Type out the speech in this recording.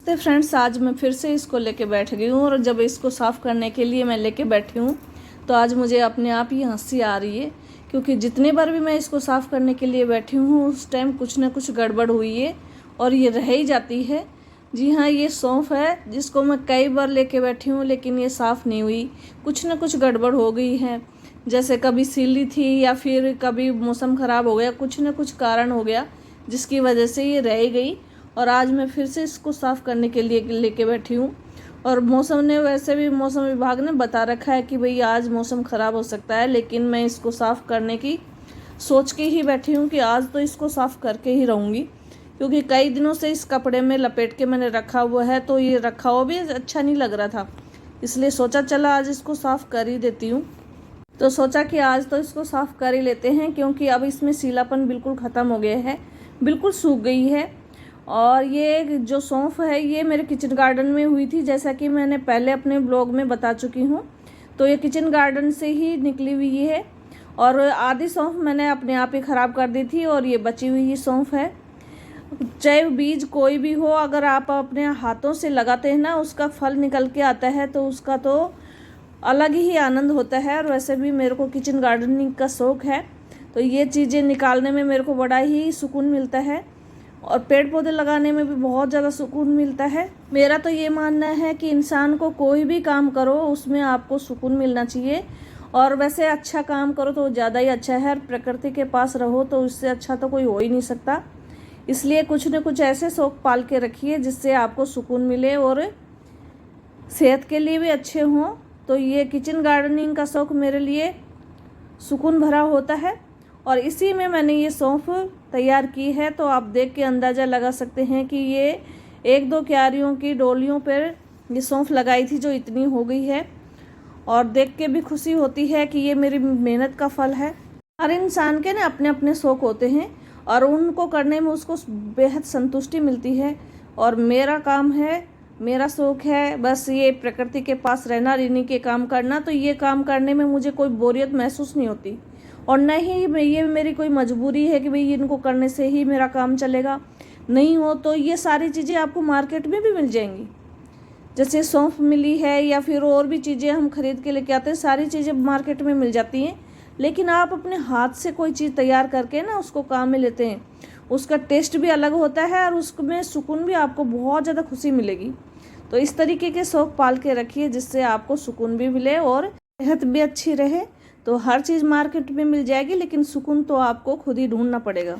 तो फ्रेंड्स, आज मैं फिर से इसको लेके बैठ गई हूँ और जब इसको साफ़ करने के लिए मैं लेके बैठी हूँ तो आज मुझे अपने आप ही हंसी आ रही है, क्योंकि जितनी बार भी मैं इसको साफ़ करने के लिए बैठी हूँ उस टाइम कुछ ना कुछ गड़बड़ हुई है और ये रह ही जाती है। जी हाँ, ये सौंफ है जिसको मैं कई बार लेके बैठी हूँ लेकिन ये साफ़ नहीं हुई, कुछ ना कुछ गड़बड़ हो गई है। जैसे कभी सीली थी या फिर कभी मौसम ख़राब हो गया, कुछ ना कुछ कारण हो गया जिसकी वजह से ये रह गई। और आज मैं फिर से इसको साफ़ करने के लिए लेके बैठी हूँ। और मौसम ने, वैसे भी मौसम विभाग ने बता रखा है कि भाई आज मौसम ख़राब हो सकता है, लेकिन मैं इसको साफ़ करने की सोच के ही बैठी हूँ कि आज तो इसको साफ़ करके ही रहूँगी, क्योंकि कई दिनों से इस कपड़े में लपेट के मैंने रखा हुआ है तो ये रखा हुआ भी अच्छा नहीं लग रहा था, इसलिए सोचा चला आज इसको साफ़ कर ही देती हूँ। तो सोचा कि आज तो इसको साफ़ कर ही लेते हैं, क्योंकि अब इसमें सीलापन बिल्कुल ख़त्म हो गया है, बिल्कुल सूख गई है। और ये जो सौंफ है ये मेरे किचन गार्डन में हुई थी, जैसा कि मैंने पहले अपने ब्लॉग में बता चुकी हूँ। तो ये किचन गार्डन से ही निकली हुई है और आधी सौंफ मैंने अपने आप ही ख़राब कर दी थी और ये बची हुई सौंफ है। चाहे बीज कोई भी हो, अगर आप अपने हाथों से लगाते हैं ना, उसका फल निकल के आता है तो उसका तो अलग ही आनंद होता है। और वैसे भी मेरे को किचन गार्डनिंग का शौक़ है, तो ये चीज़ें निकालने में मेरे को बड़ा ही सुकून मिलता है और पेड़ पौधे लगाने में भी बहुत ज़्यादा सुकून मिलता है। मेरा तो ये मानना है कि इंसान को कोई भी काम करो उसमें आपको सुकून मिलना चाहिए, और वैसे अच्छा काम करो तो ज़्यादा ही अच्छा है। और प्रकृति के पास रहो तो इससे अच्छा तो कोई हो ही नहीं सकता। इसलिए कुछ न कुछ ऐसे शौक़ पाल के रखिए जिससे आपको सुकून मिले और सेहत के लिए भी अच्छे हों। तो ये किचन गार्डनिंग का शौक़ मेरे लिए सुकून भरा होता है और इसी में मैंने ये सौंफ तैयार की है। तो आप देख के अंदाज़ा लगा सकते हैं कि ये 1-2 क्यारियों की डोलियों पर ये सौंफ लगाई थी जो इतनी हो गई है, और देख के भी खुशी होती है कि ये मेरी मेहनत का फल है। हर इंसान के ना अपने अपने शौक़ होते हैं और उनको करने में उसको बेहद संतुष्टि मिलती है। और मेरा काम है, मेरा शौक़ है बस ये प्रकृति के पास रहना, इन्हीं के काम करना। तो ये काम करने में मुझे कोई बोरियत महसूस नहीं होती और न ही ये मेरी कोई मजबूरी है कि भाई इनको करने से ही मेरा काम चलेगा। नहीं हो तो ये सारी चीज़ें आपको मार्केट में भी मिल जाएंगी, जैसे सौंफ मिली है या फिर और भी चीज़ें हम खरीद के लेके आते हैं, सारी चीज़ें मार्केट में मिल जाती हैं। लेकिन आप अपने हाथ से कोई चीज़ तैयार करके ना उसको काम में लेते हैं, उसका टेस्ट भी अलग होता है और उसमें सुकून भी, आपको बहुत ज़्यादा खुशी मिलेगी। तो इस तरीके के शौक़ पाल के रखिए जिससे आपको सुकून भी मिले और सेहत भी अच्छी रहे। तो हर चीज़ मार्केट में मिल जाएगी लेकिन सुकून तो आपको खुद ही ढूंढना पड़ेगा।